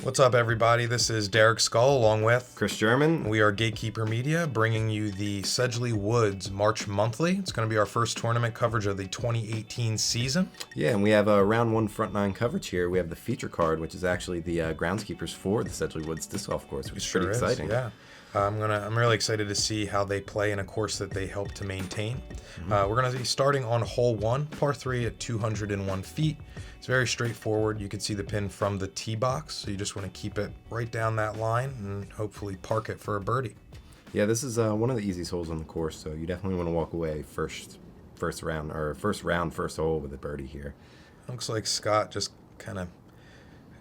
What's up, everybody? This is Derek Scull along with Chris German. We are Gatekeeper Media, bringing you the Sedgley Woods March Monthly. It's going to be our first tournament coverage of the 2018 season. Yeah, and we have a round one front nine coverage here. We have the feature card, which is actually the groundskeepers for the Sedgley Woods disc golf course, which is pretty exciting. Yeah. I'm really excited to see how they play in a course that they help to maintain. We're going to be starting on hole 1, par 3 at 201 feet. It's very straightforward. You can see the pin from the tee box, so you just want to keep it right down that line and hopefully park it for a birdie. Yeah, this is one of the easiest holes on the course, so you definitely want to walk away first hole with a birdie here. Looks like Scott just kind of,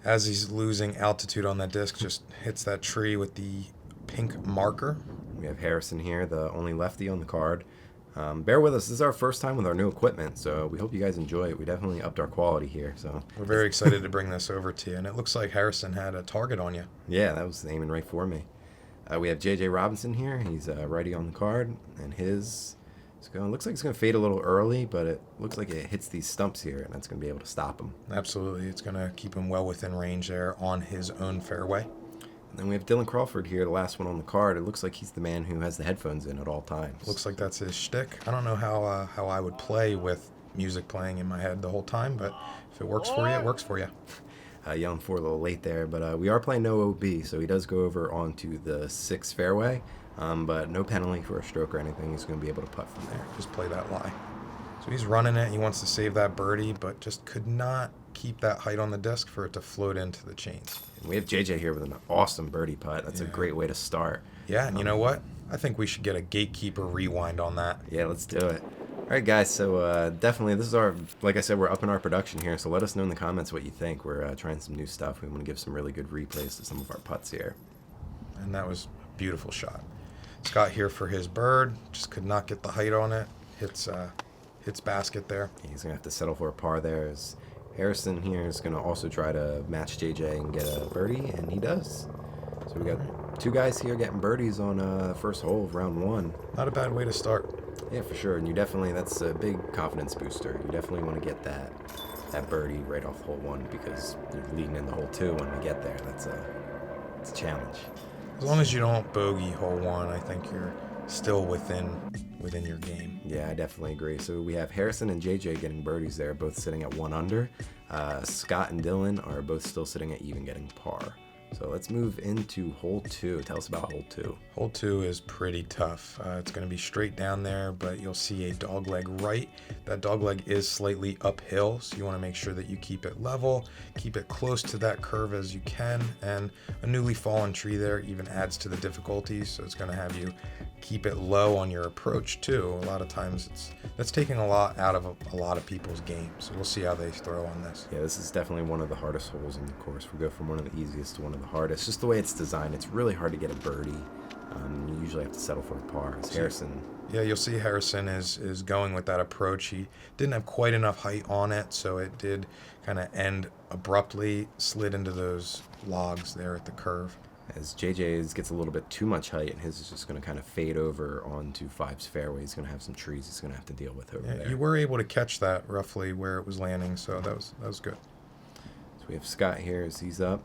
as he's losing altitude on that disc, just hits that tree with the pink marker. We have Harrison here, the only lefty on the card. Bear with us. This is our first time with our new equipment, so we hope you guys enjoy it. We definitely upped our quality here. So we're very excited to bring this over to you, and it looks like Harrison had a target on you. Yeah, that was aiming right for me. We have JJ Robinson here. He's righty on the card, and looks like it's going to fade a little early, but it looks like it hits these stumps here, and that's going to be able to stop him. Absolutely. It's going to keep him well within range there on his own fairway. And then we have Dylan Crawford here, the last one on the card. It looks like he's the man who has the headphones in at all times. Looks like that's his shtick. I don't know how I would play with music playing in my head the whole time, but if it works for you, it works for you. Yelling for a little late there, but we are playing no OB, so he does go over onto the 6th fairway, but no penalty for a stroke or anything. He's going to be able to putt from there. Just play that lie. So he's running it. He wants to save that birdie, but just could not keep that height on the disc for it to float into the chains. And we have JJ here with an awesome birdie putt. That's a great way to start. Yeah, and you know what? I think we should get a Gatekeeper rewind on that. Yeah, let's do it. All right, guys, so definitely this is like I said, we're upping our production here, so let us know in the comments what you think. We're trying some new stuff. We want to give some really good replays to some of our putts here. And that was a beautiful shot. Scott here for his bird. Just could not get the height on it. Hits basket there. He's going to have to settle for a par there. As Harrison here is going to also try to match JJ and get a birdie, and he does. So we got two guys here getting birdies on the first hole of round 1. Not a bad way to start. Yeah, for sure. And that's a big confidence booster. You definitely want to get that birdie right off hole 1 because you're leading into hole 2 when we get there. It's a challenge. As long as you don't bogey hole 1, I think you're still within your game. Yeah, I definitely agree. So we have Harrison and JJ getting birdies there, both sitting at 1 under. Scott and Dylan are both still sitting at even, getting par. So let's move into hole 2. Tell us about hole 2. Hole 2 is pretty tough. It's going to be straight down there, but you'll see a dogleg right. That dogleg is slightly uphill, so you want to make sure that you keep it level, keep it close to that curve as you can, and a newly fallen tree there even adds to the difficulty, so it's going to have you keep it low on your approach too. A lot of times that's taking a lot out of a lot of people's game, so we'll see how they throw on this. Yeah, this is definitely one of the hardest holes in the course. We go from one of the easiest to one of the hardest. Just the way it's designed, it's really hard to get a birdie. You usually have to settle for a par. Harrison. Yeah, you'll see Harrison is going with that approach. He didn't have quite enough height on it, so it did kind of end abruptly, slid into those logs there at the curve. As JJ's gets a little bit too much height, and his is just going to kind of fade over onto 5's fairway. He's going to have some trees he's going to have to deal with over there. You were able to catch that roughly where it was landing, so that was good. So we have Scott here as he's up.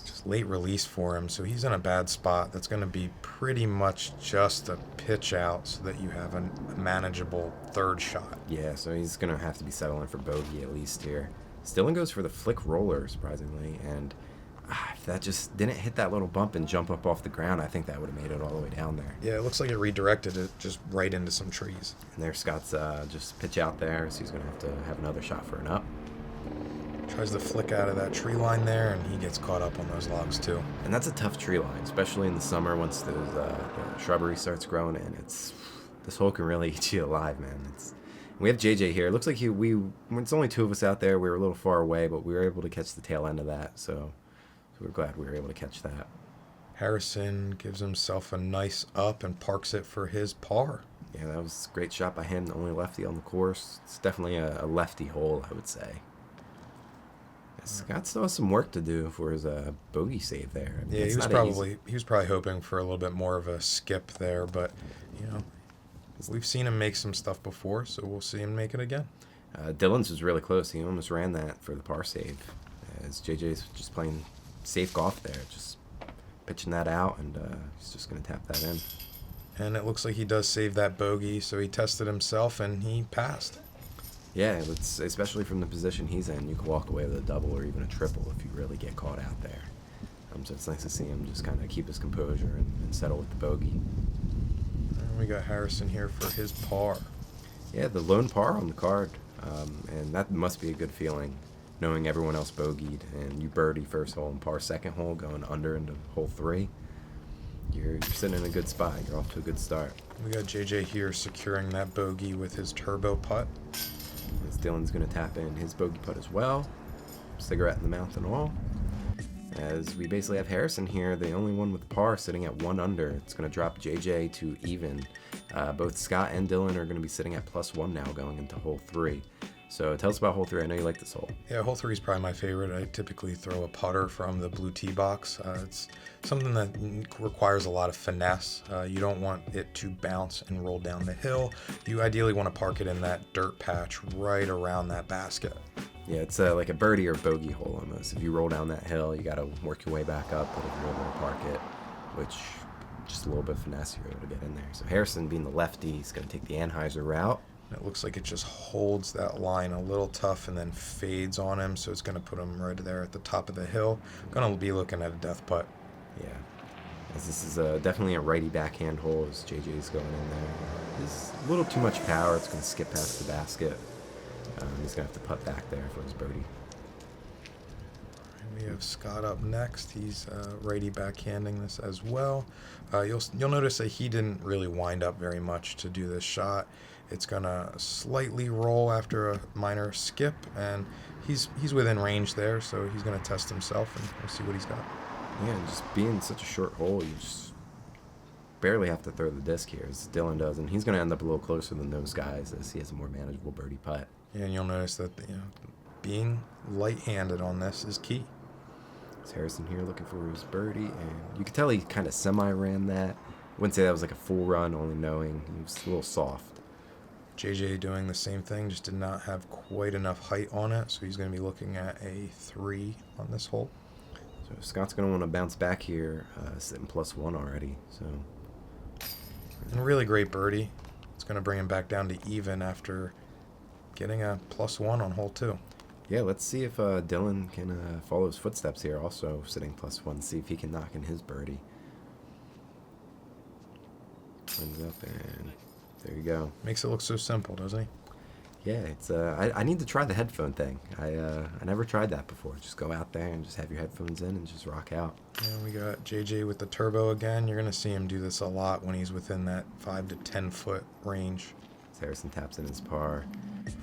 Just late release for him, so he's in a bad spot. That's going to be pretty much just a pitch out so that you have a manageable third shot. Yeah, so he's going to have to be settling for bogey at least here. Dylan goes for the flick roller, surprisingly, and if that just didn't hit that little bump and jump up off the ground, I think that would have made it all the way down there. Yeah, it looks like it redirected it just right into some trees. And there Scott's just pitch out there, so he's going to have another shot for an up. Tries to flick out of that tree line there, and he gets caught up on those logs too. And that's a tough tree line, especially in the summer once the shrubbery starts growing in. This hole can really eat you alive, man. We have JJ here. It looks like it's only 2 of us out there. We were a little far away, but we were able to catch the tail end of that, so we're glad we were able to catch that. Harrison gives himself a nice up and parks it for his par. Yeah, that was a great shot by him, the only lefty on the course. It's definitely a lefty hole, I would say. Scott still has some work to do for his bogey save there. I mean, yeah, he was probably hoping for a little bit more of a skip there, but we've seen him make some stuff before, so we'll see him make it again. Dylan's was really close. He almost ran that for the par save. as JJ's just playing safe golf there, just pitching that out, and he's just going to tap that in. And it looks like he does save that bogey, so he tested himself and he passed. Yeah, it's, especially from the position he's in, you can walk away with a double or even a triple if you really get caught out there. So it's nice to see him just kind of keep his composure and settle with the bogey. And we got Harrison here for his par. Yeah, the lone par on the card, and that must be a good feeling, knowing everyone else bogeyed and you birdie first hole and par second hole, going under into hole 3. You're sitting in a good spot. You're off to a good start. We got JJ here securing that bogey with his turbo putt. As Dylan's going to tap in his bogey putt as well. Cigarette in the mouth and all. As we basically have Harrison here, the only one with par, sitting at 1 under. It's going to drop JJ to even. Both Scott and Dylan are going to be sitting at +1 now going into hole 3. So tell us about hole 3. I know you like this hole. Yeah, hole 3 is probably my favorite. I typically throw a putter from the blue tee box. It's something that requires a lot of finesse. You don't want it to bounce and roll down the hill. You ideally want to park it in that dirt patch right around that basket. Yeah, it's like a birdie or bogey hole almost. If you roll down that hill, you got to work your way back up, but if you're able to park it, which just a little bit of finesse, you're able to get in there. So Harrison, being the lefty, he's going to take the Anheuser route. It looks like it just holds that line a little tough and then fades on him, so it's going to put him right there at the top of the hill. Going to be looking at a death putt. Yeah, as this is definitely a righty backhand hole as JJ's going in there. There's a little too much power. It's going to skip past the basket. He's going to have to putt back there for his birdie. We have Scott up next. He's righty backhanding this as well. You'll notice that he didn't really wind up very much to do this shot. It's gonna slightly roll after a minor skip, and he's within range there, so he's gonna test himself, and we'll see what he's got. Yeah, and just being such a short hole, you just barely have to throw the disc here, as Dylan does, and he's gonna end up a little closer than those guys, as he has a more manageable birdie putt. Yeah, and you'll notice that being light-handed on this is key. It's Harrison here looking for his birdie, and you can tell he kind of semi-ran that. Wouldn't say that was like a full run, only knowing he was a little soft. JJ doing the same thing, just did not have quite enough height on it, so he's going to be looking at a 3 on this hole. So Scott's going to want to bounce back here, sitting +1 already. So, and a really great birdie. It's going to bring him back down to even after getting a +1 on hole 2. Yeah, let's see if Dylan can follow his footsteps here, also sitting +1, see if he can knock in his birdie. Runs up and there you go. Makes it look so simple, doesn't he? Yeah, it's I need to try the headphone thing. I never tried that before. Just go out there and just have your headphones in and just rock out. And we got JJ with the turbo again. You're going to see him do this a lot when he's within that 5 to 10 foot range. Harrison taps in his par.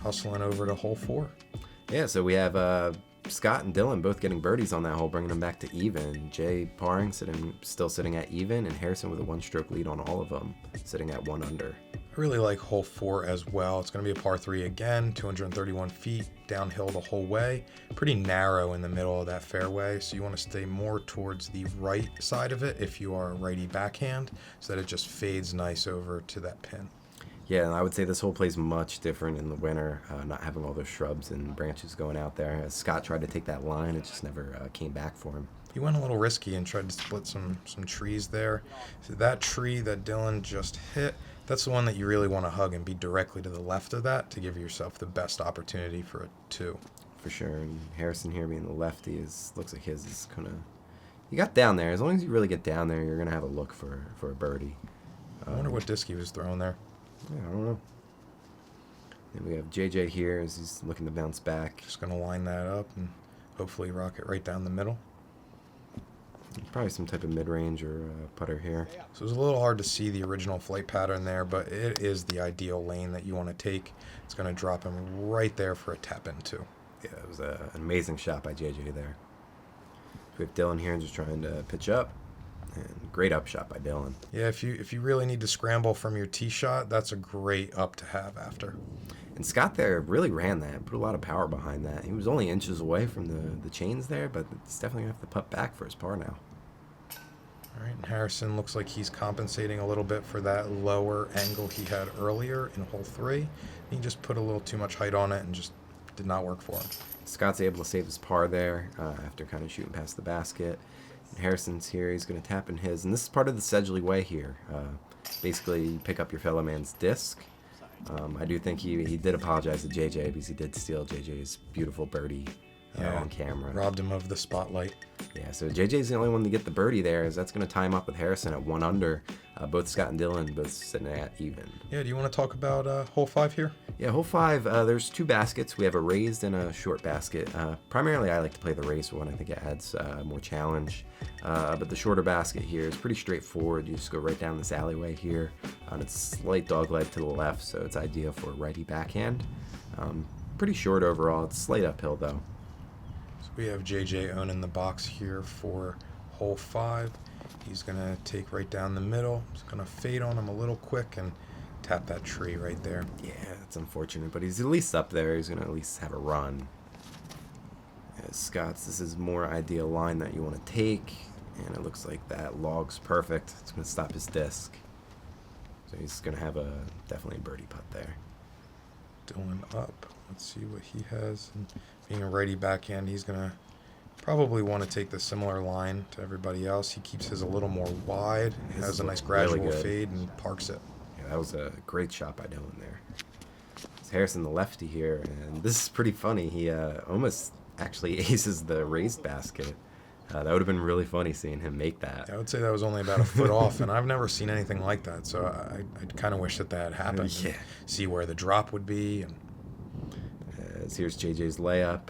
Hustling over to hole 4. Yeah, so we have Scott and Dylan both getting birdies on that hole, bringing them back to even. Jay parring, still sitting at even, and Harrison with a 1-stroke lead on all of them, sitting at 1 under. I really like hole 4 as well. It's going to be a par 3 again, 231 feet, downhill the whole way. Pretty narrow in the middle of that fairway, so you want to stay more towards the right side of it if you are a righty backhand, so that it just fades nice over to that pin. Yeah, and I would say this hole plays much different in the winter, not having all those shrubs and branches going out there. As Scott tried to take that line, it just never came back for him. He went a little risky and tried to split some trees there. So that tree that Dylan just hit, that's the one that you really want to hug and be directly to the left of that to give yourself the best opportunity for a 2. For sure, and Harrison here being the lefty, looks like his is kind of... You got down there. As long as you really get down there, you're going to have a look for a birdie. I wonder what disc he was throwing there. Yeah, I don't know. Then we have JJ here as he's looking to bounce back. Just going to line that up and hopefully rock it right down the middle. Probably some type of mid-range or putter here. So it was a little hard to see the original flight pattern there, but it is the ideal lane that you want to take. It's going to drop him right there for a tap-in too. Yeah, it was an amazing shot by JJ there. We have Dylan here just trying to pitch up. And great up shot by Dylan. Yeah, if you really need to scramble from your tee shot, that's a great up to have after. And Scott there really ran that, put a lot of power behind that. He was only inches away from the chains there, but it's definitely going to have to putt back for his par now. All right, and Harrison looks like he's compensating a little bit for that lower angle he had earlier in hole 3. He just put a little too much height on it and just did not work for him. Scott's able to save his par there after kind of shooting past the basket. And Harrison's here. He's going to tap in his. And this is part of the Sedgley way here. Basically, you pick up your fellow man's disc. I do think he did apologize to JJ because he did steal JJ's beautiful birdie on camera. Robbed him of the spotlight. Yeah, so JJ's the only one to get the birdie there, as that's going to tie him up with Harrison at 1 under. Both Scott and Dylan both sitting at even. Yeah, do you want to talk about hole 5 here? Yeah, hole 5, there's 2 baskets. We have a raised and a short basket. Primarily, I like to play the raised one. I think it adds more challenge. But the shorter basket here is pretty straightforward. You just go right down this alleyway here. And it's slight dogleg to the left, so it's ideal for a righty backhand. Pretty short overall. It's slight uphill, though. So we have JJ owning the box here for hole 5. He's going to take right down the middle. He's going to fade on him a little quick and tap that tree right there. Yeah, it's unfortunate, but he's at least up there. He's going to at least have a run. Scott's, this is more ideal line that you want to take, and it looks like that log's perfect. It's going to stop his disc. So he's going to have definitely a birdie putt there. Dylan up. Let's see what he has. And being a righty backhand, he's going to probably want to take the similar line to everybody else. He keeps his a little more wide, has a nice gradual really fade, and parks it. Yeah, that was a great shot by Dylan there. It's Harrison the lefty here, and this is pretty funny. He almost actually aces the raised basket. That would have been really funny seeing him make that. I would say that was only about a foot off, and I've never seen anything like that, so I kind of wish that had happened. Yeah. See where the drop would be. And here's JJ's layup.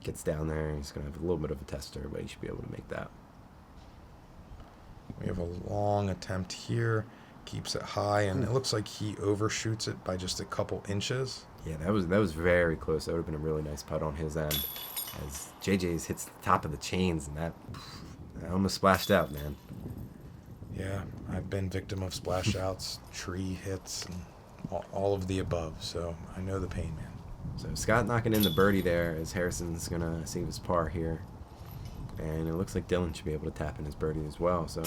Gets down there, and he's going to have a little bit of a tester, but he should be able to make that. We have a long attempt here. Keeps it high, and it looks like he overshoots it by just a couple inches. Yeah, that was very close. That would have been a really nice putt on his end. As JJ's hits the top of the chains, and that almost splashed out, man. Yeah, I've been victim of splash outs, tree hits, and all of the above, so I know the pain, man. So Scott knocking in the birdie there as Harrison's going to save his par here. And it looks like Dylan should be able to tap in his birdie as well. So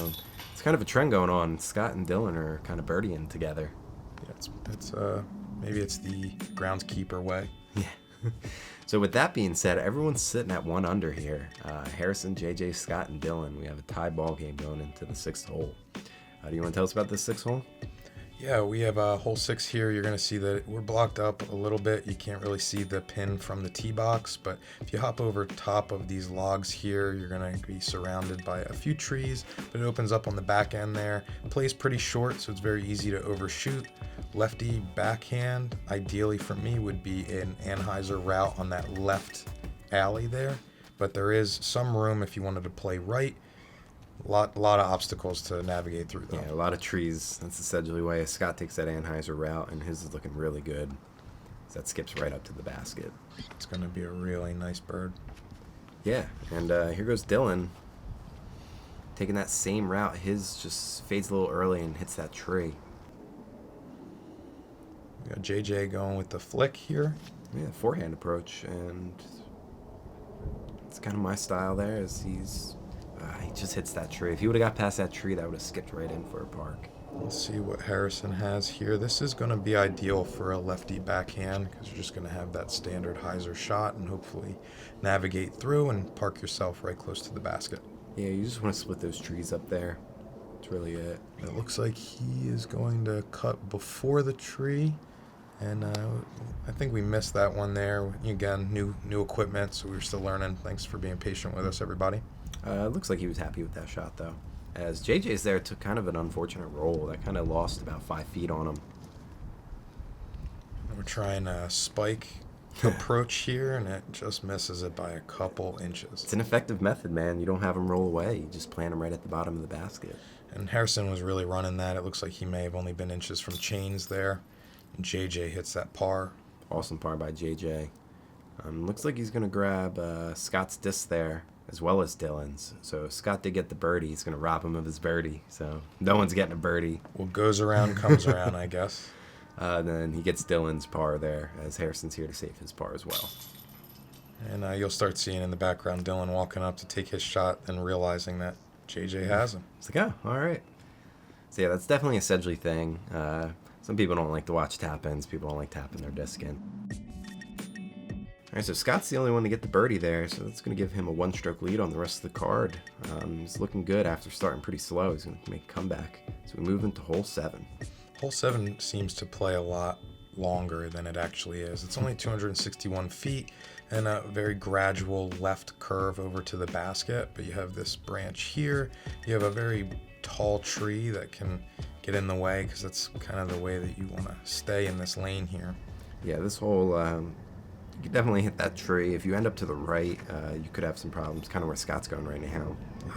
it's kind of a trend going on. Scott and Dylan are kind of birdieing together. Yeah, maybe it's the groundskeeper way. Yeah. So with that being said, everyone's sitting at 1 under here. Harrison, JJ, Scott, and Dylan. We have a tie ball game going into the 6th hole. Do you want to tell us about this 6th hole? Yeah, we have hole 6 here. You're going to see that we're blocked up a little bit. You can't really see the pin from the tee box, but if you hop over top of these logs here, you're going to be surrounded by a few trees, but it opens up on the back end there. It plays pretty short, so it's very easy to overshoot. Lefty backhand, ideally for me, would be an Anheuser route on that left alley there, but there is some room if you wanted to play right. A lot of obstacles to navigate through, though. Yeah, a lot of trees. That's the Sedgley way. Scott takes that Anheuser route, and his is looking really good. So that skips right up to the basket. It's going to be a really nice bird. Yeah, and here goes Dylan. Taking that same route. His just fades a little early and hits that tree. We got JJ going with the flick here. Yeah, forehand approach, and it's kind of my style there as he just hits that tree. If he would have got past that tree, that would have skipped right in for a park. Let's see what Harrison has here. This is going to be ideal for a lefty backhand because you're just going to have that standard hyzer shot and hopefully navigate through and park yourself right close to the basket. Yeah, you just want to split those trees up there. That's really it. It looks like he is going to cut before the tree. And I think we missed that one there. Again, new equipment, so we're still learning. Thanks for being patient with us, everybody. It looks like he was happy with that shot, though. As JJ's there took kind of an unfortunate roll. That kind of lost about 5 feet on him. We're trying a spike approach here, and it just misses it by a couple inches. It's an effective method, man. You don't have him roll away. You just plant him right at the bottom of the basket. And Harrison was really running that. It looks like he may have only been inches from chains there. And JJ hits that par. Awesome par by JJ. Looks like he's going to grab Scott's disc there, as well as Dylan's. So if Scott did get the birdie, he's going to rob him of his birdie. So no one's getting a birdie. What goes around comes around, I guess. Then he gets Dylan's par there, as Harrison's here to save his par as well. And you'll start seeing in the background Dylan walking up to take his shot and realizing that JJ has him. It's like, oh, all right. So yeah, that's definitely a Sedgley thing. Some people don't like to watch tap-ins. People don't like tapping their disc in. All right, so Scott's the only one to get the birdie there, so that's going to give him a one-stroke lead on the rest of the card. He's looking good after starting pretty slow. He's going to make a comeback. So we move into hole 7. Hole 7 seems to play a lot longer than it actually is. It's only 261 feet and a very gradual left curve over to the basket, but you have this branch here. You have a very tall tree that can get in the way because that's kind of the way that you want to stay in this lane here. Yeah, this hole, you could definitely hit that tree. If you end up to the right, you could have some problems, kind of where Scott's going right now.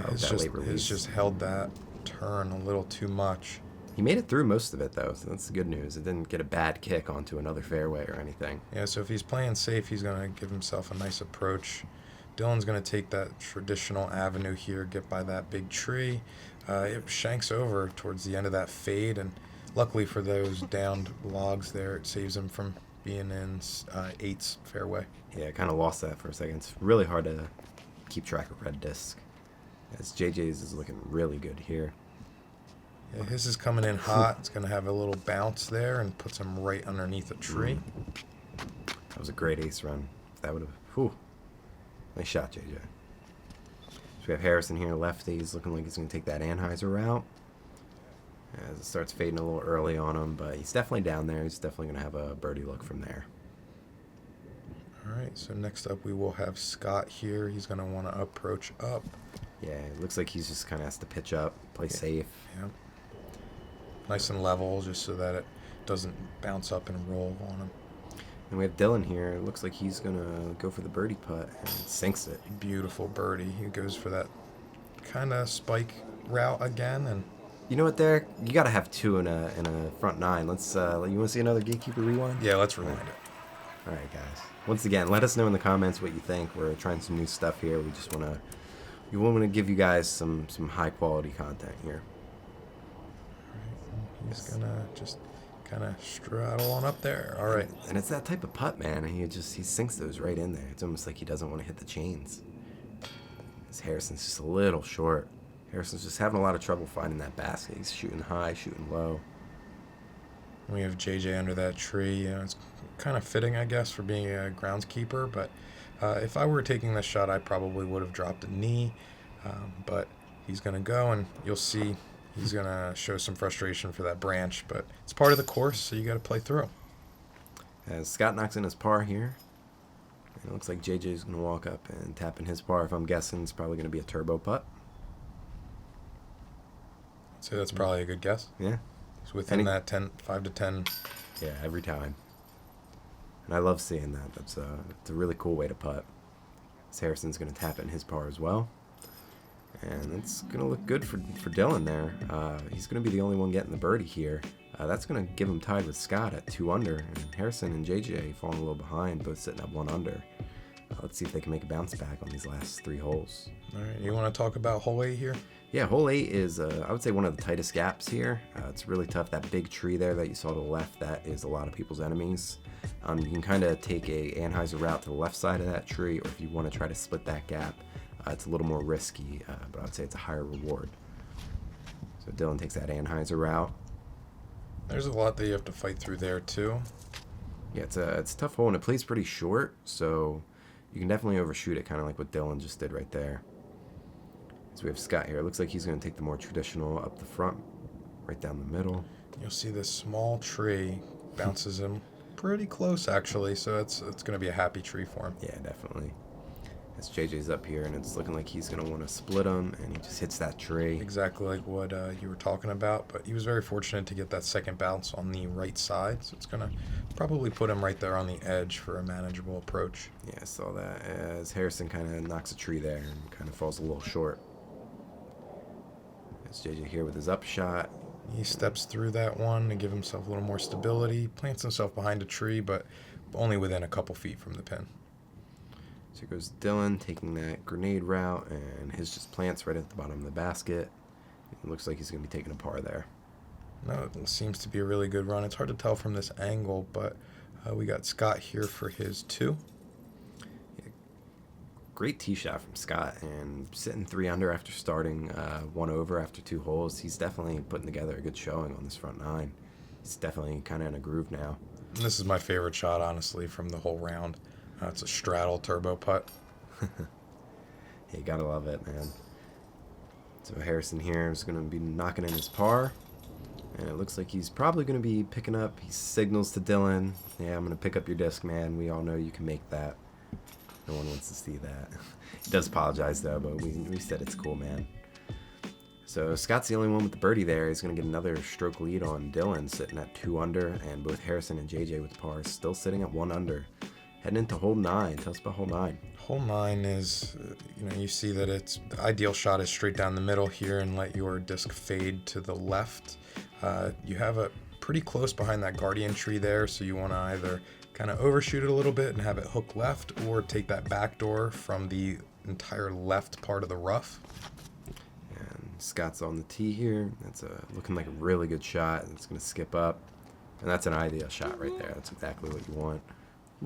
It's just held that turn a little too much. He made it through most of it, though, so that's the good news. It didn't get a bad kick onto another fairway or anything. Yeah, so if he's playing safe, he's going to give himself a nice approach. Dylan's going to take that traditional avenue here, get by that big tree. It shanks over towards the end of that fade, and luckily for those downed logs there, it saves him from being in 8's fairway. Yeah, I kind of lost that for a second. It's really hard to keep track of red disc. As JJ's is looking really good here. Yeah, his is coming in hot. It's going to have a little bounce there and puts him right underneath a tree. That was a great ace run. That would have... Whew. Nice shot, JJ. So we have Harrison here, lefty. He's looking like he's going to take that Anheuser route. As it starts fading a little early on him, but he's definitely down there. He's definitely going to have a birdie look from there. All right, so next up we will have Scott here. He's going to want to approach up. Yeah, it looks like he's just kind of has to pitch up, play safe. Yeah. Nice and level, just so that it doesn't bounce up and roll on him. And we have Dylan here. It looks like he's going to go for the birdie putt and sinks it. Beautiful birdie. He goes for that kind of spike route again. And you know what, Derek? You got to have 2 in a front 9. Let's. You want to see another Gatekeeper rewind? Yeah, let's rewind it. All right, guys. Once again, let us know in the comments what you think. We're trying some new stuff here. We want to give you guys some high quality content here. He's gonna just kind of straddle on up there. All right. And it's that type of putt, man. He sinks those right in there. It's almost like he doesn't want to hit the chains. This Harrison's just a little short. Harrison's just having a lot of trouble finding that basket. He's shooting high, shooting low. We have JJ under that tree. You know, it's kind of fitting, I guess, for being a groundskeeper. But if I were taking this shot, I probably would have dropped a knee. But he's gonna go, and you'll see. He's going to show some frustration for that branch, but it's part of the course, so you got to play through. As Scott knocks in his par here, and it looks like JJ's going to walk up and tap in his par. If I'm guessing, it's probably going to be a turbo putt. I'd say that's probably a good guess. Yeah. It's within that 5 to 10. Yeah, every time. And I love seeing that. It's a really cool way to putt. As Harrison's going to tap in his par as well. And it's going to look good for Dylan there. He's going to be the only one getting the birdie here. That's going to give him tied with Scott at 2 under. And Harrison and JJ falling a little behind, both sitting at 1 under. Let's see if they can make a bounce back on these last 3 holes. All right, you want to talk about hole 8 here? Yeah, hole 8 is, I would say, one of the tightest gaps here. It's really tough. That big tree there that you saw to the left, that is a lot of people's enemies. You can kind of take a Anheuser route to the left side of that tree, or if you want to try to split that gap, it's a little more risky, but I would say it's a higher reward. So Dylan takes that Anheuser route. There's a lot that you have to fight through there, too. Yeah, it's a tough hole, and it plays pretty short, so you can definitely overshoot it, kind of like what Dylan just did right there. So we have Scott here. It looks like he's going to take the more traditional up the front, right down the middle. You'll see this small tree bounces him pretty close, actually, so it's going to be a happy tree for him. Yeah, definitely. As JJ's up here, and it's looking like he's going to want to split him, and he just hits that tree. Exactly like what you were talking about, but he was very fortunate to get that second bounce on the right side, so it's going to probably put him right there on the edge for a manageable approach. Yeah, I saw that as Harrison kind of knocks a tree there and kind of falls a little short. As JJ here with his up shot. He steps through that one to give himself a little more stability, plants himself behind a tree, but only within a couple feet from the pin. So here goes Dylan taking that grenade route, and his just plants right at the bottom of the basket. It looks like he's going to be taking a par there. No, it seems to be a really good run. It's hard to tell from this angle, but we got Scott here for his 2. Yeah, great tee shot from Scott, and sitting 3 under after starting 1 over after 2 holes. He's definitely putting together a good showing on this front 9. He's definitely kind of in a groove now. And this is my favorite shot, honestly, from the whole round. That's a straddle turbo putt. You gotta love it, man. So Harrison here is going to be knocking in his par. And it looks like he's probably going to be picking up. He signals to Dylan. Yeah, I'm going to pick up your disc, man. We all know you can make that. No one wants to see that. He does apologize, though, but we said it's cool, man. So Scott's the only one with the birdie there. He's going to get another stroke lead on Dylan, sitting at 2 under. And both Harrison and JJ with the par still sitting at 1 under. Heading into hole 9. Tell us about hole 9. Hole 9 is, you see that it's the ideal shot is straight down the middle here and let your disc fade to the left. You have it pretty close behind that guardian tree there, so you want to either kind of overshoot it a little bit and have it hook left, or take that back door from the entire left part of the rough. And Scott's on the tee here. That's looking like a really good shot. It's going to skip up, and that's an ideal shot right there. That's exactly what you want.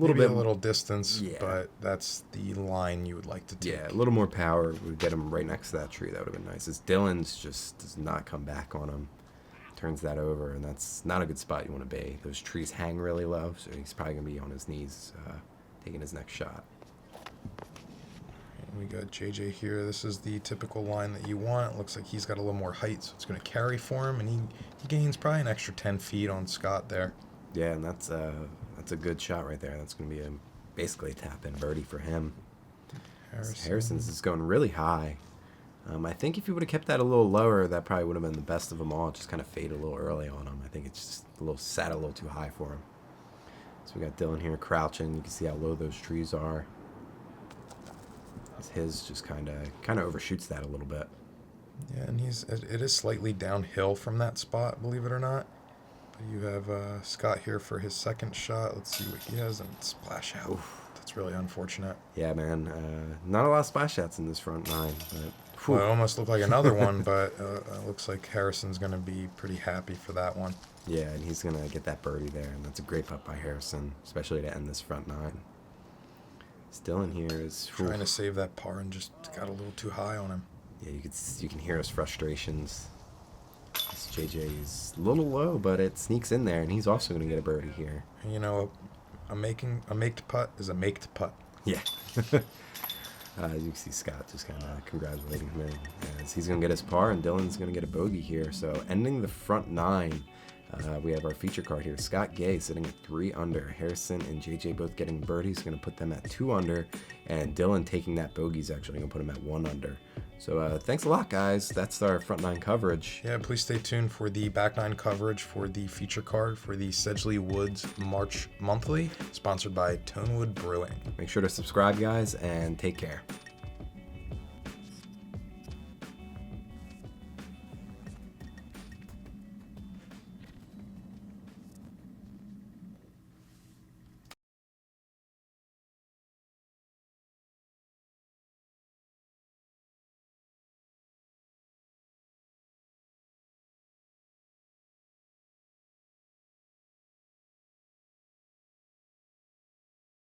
A little distance, yeah. But that's the line you would like to take. Yeah, a little more power would get him right next to that tree. That would have been nice. As Dylan's just does not come back on him. Turns that over, and that's not a good spot you want to be. Those trees hang really low, so he's probably going to be on his knees taking his next shot. And we got JJ here. This is the typical line that you want. It looks like he's got a little more height, so it's going to carry for him, and he gains probably an extra 10 feet on Scott there. Yeah, and that's a good shot right there. That's going to be basically a tap-in birdie for him. Harrison's is going really high. I think if he would have kept that a little lower, that probably would have been the best of them all. Just kind of fade a little early on him. I think it's just sat a little too high for him. So we got Dylan here crouching. You can see how low those trees are. His just kind of overshoots that a little bit. Yeah, and it is slightly downhill from that spot, believe it or not. But you have Scott here for his second shot. Let's see what he has, and splash out. Oof. That's really unfortunate. Yeah, man. Not a lot of splash shots in this front 9. But well, it almost looked like another one, but it looks like Harrison's going to be pretty happy for that one. Yeah, and he's going to get that birdie there, and that's a great putt by Harrison, especially to end this front 9. Still in here is trying to save that par and just got a little too high on him. Yeah, you can hear his frustrations. This JJ is a little low, but it sneaks in there, and he's also going to get a birdie here. And a maked putt is a maked putt. Yeah. You can see Scott just kind of congratulating him as he's going to get his par, and Dylan's going to get a bogey here. So ending the front 9, we have our feature card here. Scott Gay sitting at 3 under. Harrison and JJ both getting birdies, going to put them at 2 under. And Dylan taking that bogey is actually going to put him at 1 under. So thanks a lot, guys. That's our front 9 coverage. Yeah, please stay tuned for the back 9 coverage for the feature card for the Sedgley Woods March Monthly, sponsored by Tonewood Brewing. Make sure to subscribe, guys, and take care.